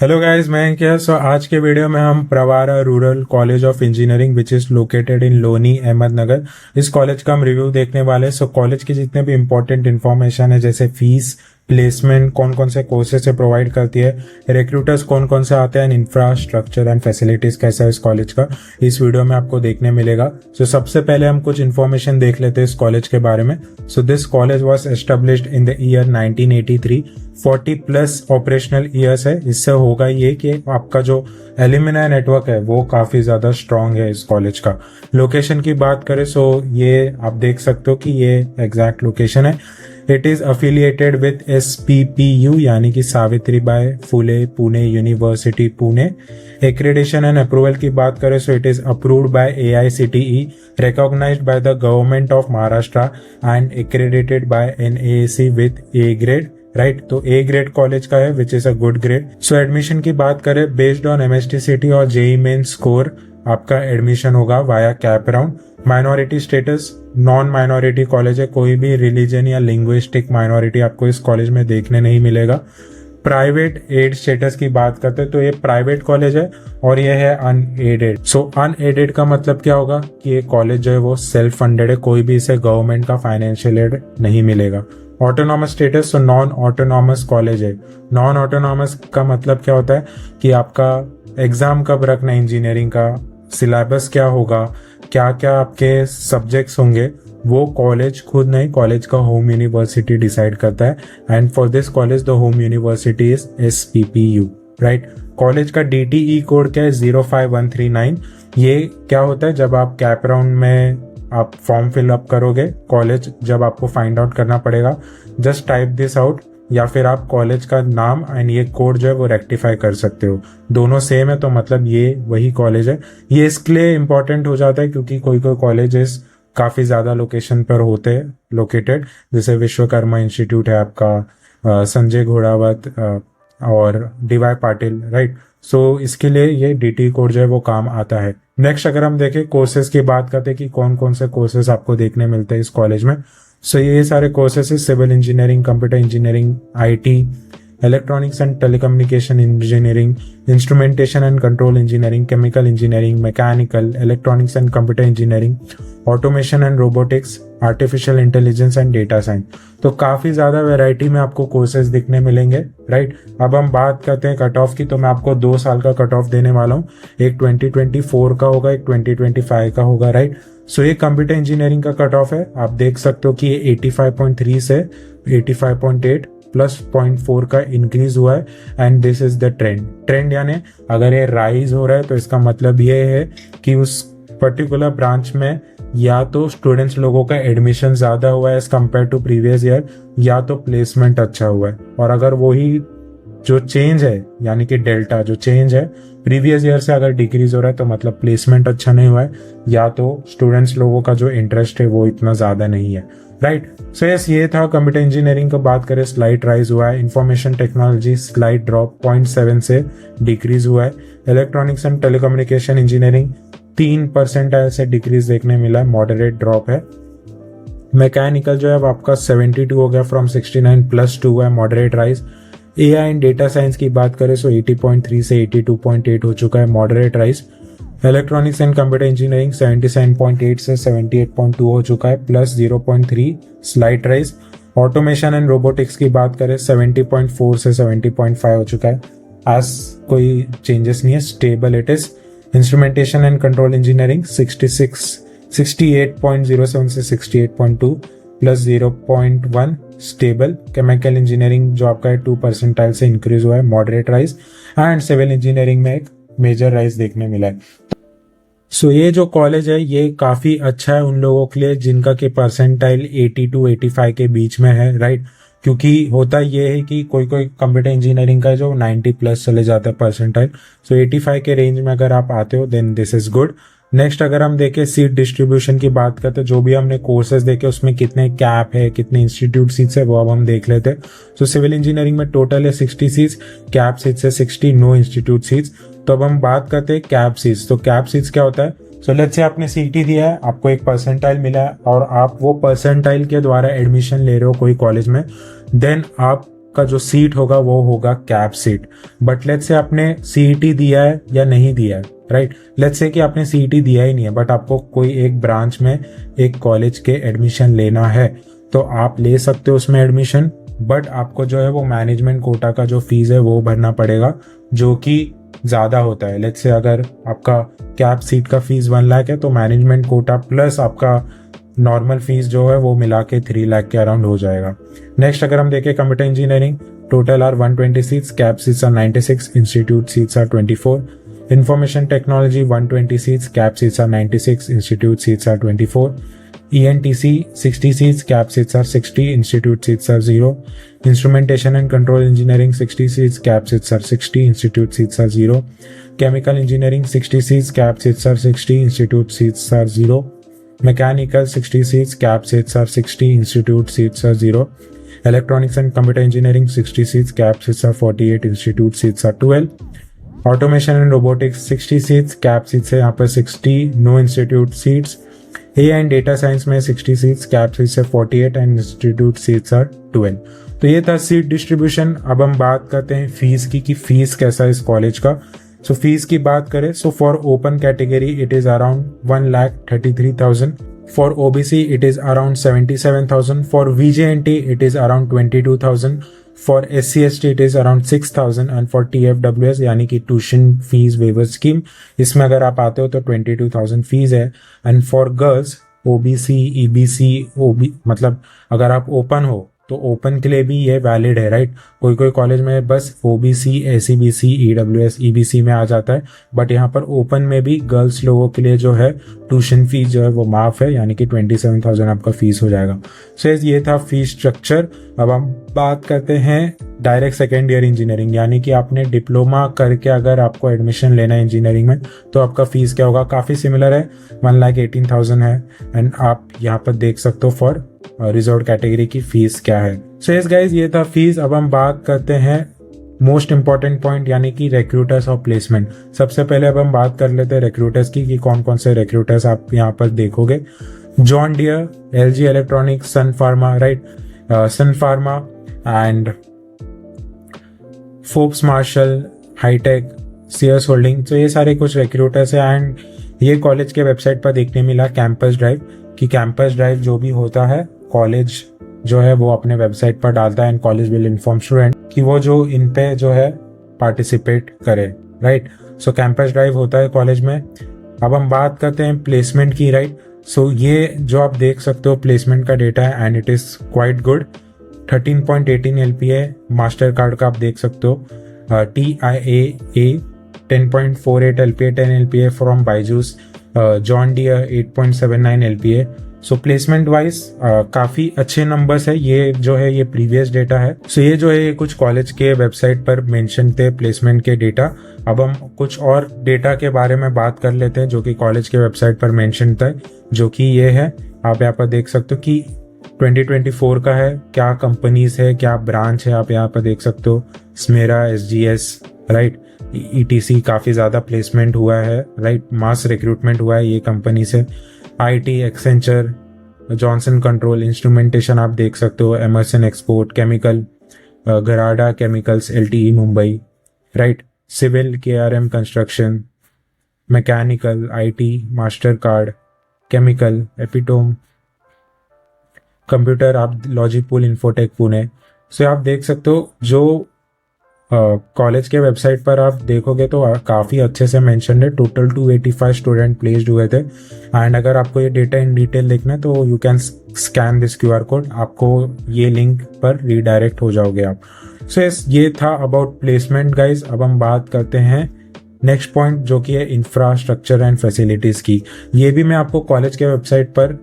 Hello guys, मैं क्या आज के वीडियो में हम Pravara rural college of engineering which is located in Loni Ahmednagar, इस कॉलेज का हम रिव्यू देखने वाले। कॉलेज की जितने भी इंपॉर्टेंट इन्फॉर्मेशन है, जैसे फीस, प्लेसमेंट, कौन कौन से कोर्सेज से प्रोवाइड करती है, रिक्रूटर्स कौन कौन से आते हैं, इंफ्रास्ट्रक्चर एंड फैसिलिटीज कैसा है इस कॉलेज का, इस वीडियो में आपको देखने मिलेगा। सबसे पहले हम कुछ इन्फॉर्मेशन देख लेते हैं इस कॉलेज के बारे में। This college was established in the year 1983। 40 plus operational years है। इससे होगा ये कि आपका जो एल्यूमिनाई नेटवर्क है वो काफी ज्यादा स्ट्रांग है इस कॉलेज का। लोकेशन की बात करें ये आप देख सकते हो कि ये एग्जैक्ट लोकेशन है। It is affiliated with SPPU यानी कि Savitribai Phule Pune university Pune. Accreditation and approval की बात करें it is approved by AICTE, recognized by the government of Maharashtra and accredited by NAAC with A grade, right. तो A ग्रेड कॉलेज का है which is a good grade. Admission की बात करें based on MSTCT और JEE main score आपका admission होगा via cap round. Minority status, non minority college है, कोई भी रिलीजन या लिंग्विस्टिक माइनॉरिटी आपको इस कॉलेज में देखने नहीं मिलेगा। प्राइवेट एड स्टेटस की बात करते हैं तो ये प्राइवेट कॉलेज है और ये है अनएडेड। अनएडेड का मतलब क्या होगा कि ये कॉलेज जो है वो सेल्फ फंडेड है, कोई भी इसे गवर्नमेंट का फाइनेंशियल एड नहीं मिलेगा। Autonomous status, non autonomous college है। नॉन ऑटोनॉमस का मतलब क्या होता है कि आपका एग्जाम कब रखना है, इंजीनियरिंग का सिलेबस क्या होगा, क्या क्या आपके सब्जेक्ट्स होंगे, वो कॉलेज खुद नहीं, कॉलेज का होम यूनिवर्सिटी डिसाइड करता है। And for this college the home university is SPPU, right. College का DTE कोड क्या है, 05139। ये क्या होता है, जब आप कैप राउंड में आप फॉर्म फिलअप करोगे, कॉलेज जब आपको फाइंड आउट करना पड़ेगा, जस्ट टाइप दिस आउट, या फिर आप कॉलेज का नाम एंड ये कोड जो है वो रेक्टिफाई कर सकते हो। दोनों सेम है तो मतलब ये वही कॉलेज है। ये इसके लिए इम्पोर्टेंट हो जाता है क्योंकि कोई कोई कॉलेजेस काफी ज्यादा लोकेशन पर होते हैं लोकेटेड, जैसे विश्वकर्मा इंस्टीट्यूट है आपका, संजय घोड़ावत और DY पाटिल, राइट। इसके लिए ये DTE कोड जो है वो काम आता है। नेक्स्ट अगर हम देखें कोर्सेज की बात करते हैं कि कौन कौन से कोर्सेज आपको देखने मिलते हैं इस कॉलेज में। ये सारे कोर्सेज है civil engineering, computer engineering, IT, electronics and telecommunication engineering, instrumentation and control engineering, chemical engineering, mechanical, electronics and computer engineering, automation and robotics, artificial intelligence and data science. तो काफी ज्यादा वैरायटी में आपको courses दिखने मिलेंगे, right. अब हम बात करते हैं कट ऑफ की, तो मैं आपको 2 साल का कट ऑफ देने वाला हूँ। एक 2024 का होगा, एक 2025 का होगा, राइट। ये कंप्यूटर इंजीनियरिंग का कट ऑफ है, आप देख सकते हो कि ये 85.3 से 85.8 प्लस 0.4 का इंक्रीज हुआ है। And this is the trend यानी अगर ये राइज हो रहा है तो इसका मतलब ये है कि उस पर्टिकुलर ब्रांच में या तो स्टूडेंट्स लोगों का एडमिशन ज्यादा हुआ है as compare to previous year, या तो प्लेसमेंट अच्छा हुआ है। और अगर वही जो चेंज है यानी कि डेल्टा जो चेंज है प्रीवियस ईयर से अगर डिक्रीज हो रहा है तो मतलब प्लेसमेंट अच्छा नहीं हुआ है, या तो स्टूडेंट्स लोगों का जो इंटरेस्ट है वो इतना ज्यादा नहीं है, राइट। यस, ये था कंप्यूटर इंजीनियरिंग का। बात करें स्लाइट राइज हुआ है। इंफॉर्मेशन टेक्नोलॉजी स्लाइट ड्रॉप 0.7 से डिक्रीज हुआ है। इलेक्ट्रॉनिक्स एंड टेलीकम्युनिकेशन इंजीनियरिंग 3% से डिक्रीज देखने मिला है, मॉडरेट ड्रॉप है। मैकेनिकल जो है वो आपका 72 हो गया फ्रॉम 69 +2 हुआ है, moderate rise. AI and data science की बात करें 80.3 से 82.8 हो चुका है, moderate rise. Electronics and computer engineering 77.8 से 78.2 हो चुका है, +0.3 slight rise. Automation and robotics की बात करें 70.4 से 70.5 हो चुका है, आज कोई चेंजेस नहीं है, stable it is. Instrumentation and control engineering 68.07 से 68.2 +0.1 स्टेबल। केमिकल इंजीनियरिंग जो आपका है 2% से इंक्रीज हुआ है, moderate rise. And civil engineering में एक मेजर राइज देखने मिला है। ये जो कॉलेज है ये काफी अच्छा है उन लोगों के लिए जिनका के परसेंटाइल 80 to 85 के बीच में है, राइट। क्योंकि होता ये है कि कोई कोई कंप्यूटर इंजीनियरिंग का जो 90+ चले जाता है परसेंटाइल, 85 के रेंज में अगर आप आते हो then this is good. Next अगर हम देखें सीट डिस्ट्रीब्यूशन की बात करते हैं, जो भी हमने कोर्सेज देखे उसमें कितने कैप है, कितने इंस्टीट्यूट सीट्स है वो अब हम देख लेते हैं। सिविल इंजीनियरिंग में टोटल है 60 सीट्स, कैप सीट्स है 60, नो इंस्टीट्यूट सीट्स। तो अब हम बात करते हैं कैप सीट्स। तो कैप सीट्स क्या होता है, लेट्स से आपने CT दिया है, आपको एक परसेंटाइल मिला है और आप वो परसेंटाइल के द्वारा एडमिशन ले रहे हो कोई कॉलेज में, देन आप का जो सीट होगा वो होगा cap seat. But let's say आपने सीईटी दिया है या नहीं दिया है, राइट। लेट्स से कि आपने सीईटी दिया ही नहीं है बट आपको कोई एक ब्रांच में एक कॉलेज के एडमिशन लेना है तो आप ले सकते हो उसमें एडमिशन, बट आपको जो है वो मैनेजमेंट कोटा का जो फीस है वो भरना पड़ेगा जो कि ज़्यादा होता है। लेट्स से अगर आपका कैप सीट का फीस 1 लाख है तो मैनेजमेंट कोटा प्लस आपका नॉर्मल फीस जो है वो मिला के 3 लाख के अराउंड हो जाएगा। नेक्स्ट अगर हम देखें computer engineering, total are 120 seats, cap seats are 96, institute seats are 24। Information technology 120 seats, cap seats are 96, institute seats are 24। ENTC 60 seats, cap seats are 60, institute seats are 0. Instrumentation and Control Engineering 60 seats, cap seats are 60, institute seats are 0. Chemical Engineering 60 seats, cap seats are 60, institute seats are 0. Mechanical 60 seats, cap seats are 60, institute seats are 0. Electronics and Computer Engineering 60 seats, cap seats are 48, institute seats are 12. Automation and Robotics 60 seats, cap seats है यहाँ पर 60, no institute seats. AI and data science में 60 seats, cap seats है 48 and institute seats are 12। तो ये था seat distribution. अब हम बात करते हैं फीस की कि फीस कैसा है इस कॉलेज का। सो फीस की बात करें so for open category it is around 1,33,000, for OBC it is around 77,000, for VJNT it is around 22,000, for SC/ST it is around 6,000 and for TFWS यानी कि ट्यूशन फीस वेवर स्कीम, इसमें अगर आप आते हो तो 22,000 फीस है। And for girls OBC EBC मतलब अगर आप ओपन हो तो ओपन के लिए भी ये वैलिड है, राइट। कोई कोई कॉलेज में बस OBC SEBC EWS EBC में आ जाता है बट यहाँ पर ओपन में भी गर्ल्स लोगों के लिए जो है ट्यूशन फीस जो है वो माफ है यानी कि 27,000 आपका फीस हो जाएगा। सो ये था फीस स्ट्रक्चर। अब हम बात करते हैं डायरेक्ट सेकेंड ईयर इंजीनियरिंग यानी कि आपने डिप्लोमा करके अगर आपको एडमिशन लेना है इंजीनियरिंग में तो आपका फीस क्या होगा। काफ़ी सिमिलर है, 1,18,000 है एंड आप यहाँ पर देख सकते हो फॉर रिजर्व कैटेगरी की फीस क्या है। सो यस गाइज ये था फीस। अब हम बात करते हैं मोस्ट इंपॉर्टेंट पॉइंट यानी कि रिक्रूटर्स और प्लेसमेंट। सबसे पहले अब हम बात कर लेते हैं रिक्रूटर्स की कि कौन कौन से रिक्रूटर्स आप यहाँ पर देखोगे। John Deere, LG electronics, Sun Pharma, right, Sun Pharma and Forbes Marshall, hitech, CS holding. तो ये सारे कुछ रिक्रूटर्स है एंड ये कॉलेज के वेबसाइट पर देखने मिला कैंपस ड्राइव कि कैंपस ड्राइव जो भी होता है कॉलेज जो है वो अपने वेबसाइट पर डालता है and college will inform student कि वो जो इन पे जो है पार्टिसिपेट करे, राइट। सो कैंपस ड्राइव होता है कॉलेज में। अब हम बात करते हैं प्लेसमेंट की, राइट। सो ये जो आप देख सकते हो प्लेसमेंट का डेटा है and it is quite good. 13.18 LPA master card का आप देख सकते हो। TIAA 10.48 LPA, 10 LPA from Byju's, John Deere 8.79 LPA। So placement wise काफी अच्छे नंबर्स है। ये जो है ये प्रीवियस डेटा है। सो ये जो है ये कुछ कॉलेज के वेबसाइट पर मेंशन थे प्लेसमेंट के डेटा। अब हम कुछ और डेटा के बारे में बात कर लेते हैं जो कि कॉलेज के वेबसाइट पर मेंशन था, जो कि ये है। आप यहाँ पर देख सकते हो कि 2024 का है, क्या कंपनीज है, क्या ब्रांच है, आप यहाँ पर देख सकते हो। स्मेरा, SGS, राइट, ETC काफी ज्यादा प्लेसमेंट हुआ है, राइट, मास रिक्रूटमेंट हुआ है ये कंपनी से। IT, Accenture, Johnson control, instrumentation आप देख सकते हो, Emerson export, chemical, Garada chemicals, LTE Mumbai, right, civil, KRM construction, mechanical, IT, Mastercard, chemical, Epitome, computer आप लॉजिकपूल, इन्फोटेक पुणे। सो आप देख सकते हो जो कॉलेज के वेबसाइट पर आप देखोगे तो काफ़ी अच्छे से मेंशन है। टोटल 285 स्टूडेंट प्लेस्ड हुए थे एंड अगर आपको ये डेटा इन डिटेल देखना है तो you can scan this QR code, आपको ये लिंक पर रीडायरेक्ट हो जाओगे आप। सो ये था अबाउट प्लेसमेंट गाइज। अब हम बात करते हैं नेक्स्ट पॉइंट जो कि है इंफ्रास्ट्रक्चर एंड फैसिलिटीज़ की। ये भी मैं आपको कॉलेज के वेबसाइट पर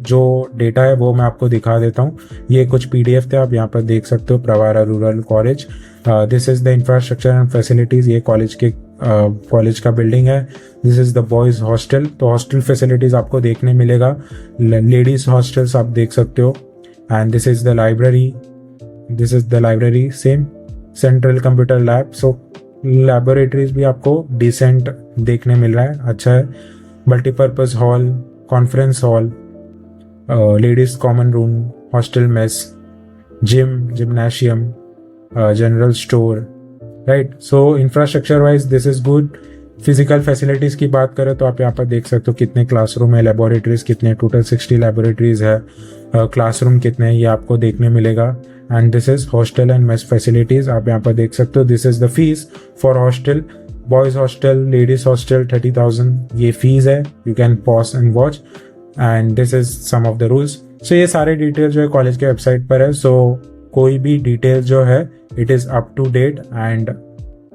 जो डेटा है वो मैं आपको दिखा देता हूँ। ये कुछ PDF थे, आप यहाँ पर देख सकते हो। Pravara rural college, this is the infrastructure and facilities. ये कॉलेज का बिल्डिंग है। This is the boys hostel, तो हॉस्टल फैसिलिटीज आपको देखने मिलेगा। लेडीज हॉस्टल्स आप देख सकते हो and this is the library, same central computer lab. So laboratories भी आपको डिसेंट देखने मिल रहा है, अच्छा है। Multipurpose hall, conference hall, ladies common room, hostel mess, gym, gymnasium, general store, right. So infrastructure wise this is good. Physical facilities की बात करें तो आप यहाँ पर देख सकते हो कितने क्लासरूम है, लेबोरेटरीज कितने, टोटल 60 लेबोरेटरीज है, क्लासरूम कितने हैं ये आपको देखने मिलेगा. And this is hostel and mess facilities. आप यहाँ पर देख सकते हो this is the fees for hostel. Boys hostel, ladies hostel 30,000 ये फीस है. You can pause and watch and this is some of the rules. So ये सारे डिटेल जो है कॉलेज के वेबसाइट पर है. सो कोई भी डिटेल जो है it is up to date and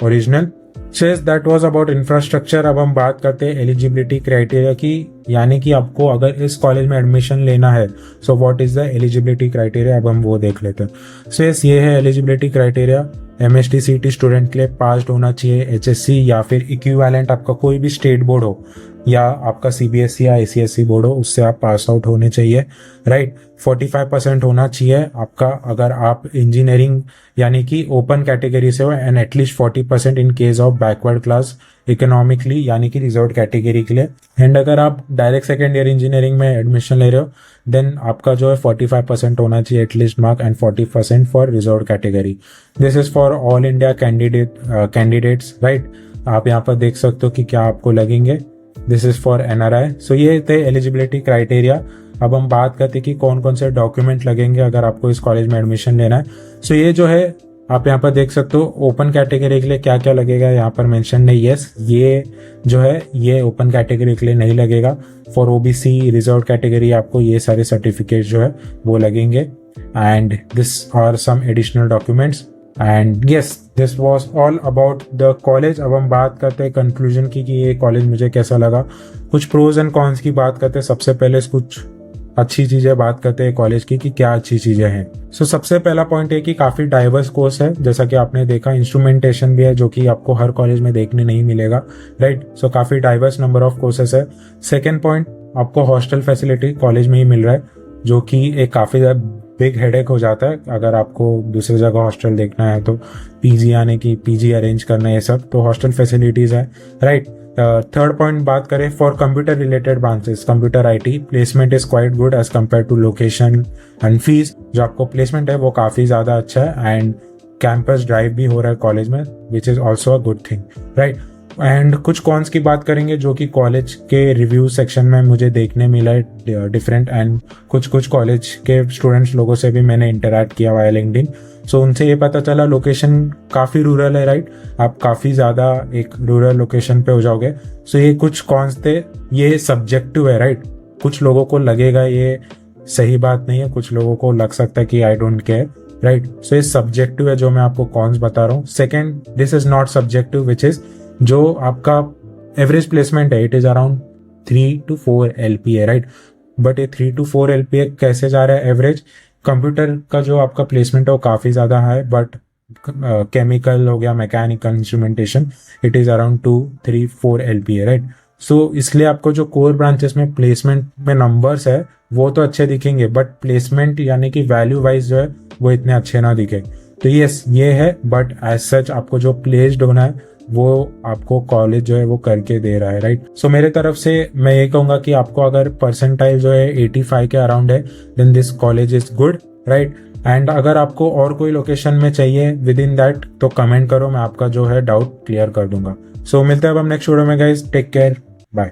original. So that was about infrastructure. अब हम बात करते हैं एलिजिबिलिटी क्राइटेरिया की, यानी कि आपको अगर इस कॉलेज में एडमिशन लेना है so what is the eligibility criteria, अब हम वो देख लेते हैं. सो ये है eligibility criteria. MST CT student के लिए पास्ड होना चाहिए HSC या फिर इक्विवेलेंट आपका कोई भी स्टेट बोर्ड हो या आपका CBSE या ICSE बोर्ड हो, उससे आप पास आउट होने चाहिए, राइट. 45% होना चाहिए आपका अगर आप इंजीनियरिंग यानी कि ओपन कैटेगरी से हो, and at least 40% in case of backward class economically यानी कि रिजर्व कैटेगरी के लिए. एंड अगर आप डायरेक्ट सेकेंड ईयर इंजीनियरिंग में एडमिशन ले रहे हो देन आपका जो है 45% होना चाहिए at least mark and 40% for reserve category. This is for all India candidates, right. आप यहाँ पर देख सकते हो कि क्या आपको लगेंगे. This is for NRI. सो ये थे एलिजिबिलिटी क्राइटेरिया. अब हम बात करते हैं कि कौन कौन से डॉक्यूमेंट लगेंगे अगर आपको इस कॉलेज में एडमिशन लेना है. सो ये जो है आप यहाँ पर देख सकते हो ओपन कैटेगरी के लिए क्या क्या लगेगा यहाँ पर मेंशन नहीं. यस, ये जो है ये ओपन कैटेगरी के लिए नहीं लगेगा. फॉर OBC रिजर्व कैटेगरी आपको ये सारे सर्टिफिकेट जो है वो लगेंगे. And this are some additional documents. And yes, this was all about the college. अब हम बात करते हैं कंक्लूजन की कि ये कॉलेज मुझे कैसा लगा. कुछ प्रोज एंड कॉन्स की बात करते हैं. सबसे पहले कुछ अच्छी चीजें बात करते हैं कॉलेज की कि क्या अच्छी चीजें हैं. सो सबसे पहला पॉइंट है कि काफी डाइवर्स कोर्स है. जैसा कि आपने देखा इंस्ट्रूमेंटेशन भी है जो कि आपको हर कॉलेज में देखने नहीं मिलेगा, राइट. सो काफी डाइवर्स नंबर ऑफ कोर्सेस है. सेकेंड पॉइंट, आपको हॉस्टल फैसिलिटी कॉलेज में ही मिल रहा है जो कि एक काफी बिग हेडेक हो जाता है अगर आपको दूसरी जगह हॉस्टल देखना है तो PG यानी कि PG अरेंज करना है ये सब, तो हॉस्टल फैसिलिटीज है, राइट. थर्ड पॉइंट बात करें for computer related branches, computer IT placement is quite good as compare to location and fees. जो आपको प्लेसमेंट है वो काफी ज्यादा अच्छा है. एंड कैंपस ड्राइव भी हो रहा है कॉलेज में which is also a good thing, right. And कुछ कॉन्स की बात करेंगे जो कि कॉलेज के रिव्यू सेक्शन में मुझे देखने मिला है डिफरेंट. एंड कुछ कॉलेज के स्टूडेंट्स लोगों से भी मैंने इंटरैक्ट किया हुआ है लिंक्डइन. सो उनसे ये पता चला लोकेशन काफ़ी रूरल है, राइट. आप काफ़ी ज़्यादा एक रूरल लोकेशन पे हो जाओगे. सो ये कुछ कॉन्स थे. ये सब्जेक्टिव है, राइट. कुछ लोगों को लगेगा ये सही बात नहीं है, कुछ लोगों को लग सकता है कि आई डोंट केयर, राइट. सो ये सब्जेक्टिव है जो मैं आपको कॉन्स बता रहा हूँ. Second, this is not subjective which is जो आपका एवरेज प्लेसमेंट है it is around 3 to 4 LPA, right. But ये 3 to 4 LPA कैसे जा रहा है एवरेज. कंप्यूटर का जो आपका प्लेसमेंट है वो काफ़ी ज़्यादा है, बट केमिकल हो गया, mechanical, instrumentation, it is around 2, 3, 4 LPA, right. So इसलिए आपको जो कोर ब्रांचेस में प्लेसमेंट में नंबर्स है वो तो अच्छे दिखेंगे, बट प्लेसमेंट यानी कि वैल्यू वाइज जो है वो इतने अच्छे ना दिखे. तो ये है, बट एज सच आपको जो प्लेस्ड होना है वो आपको कॉलेज जो है वो करके दे रहा है, राइट. सो मेरे तरफ से मैं ये कहूंगा कि आपको अगर परसेंटाइल जो है 85 के अराउंड है then this college is good, right. And अगर आपको और कोई लोकेशन में चाहिए विद इन दैट तो कमेंट करो, मैं आपका जो है डाउट क्लियर कर दूंगा. सो मिलते हैं अब हम नेक्स्ट वीडियो में गाइस. Take care.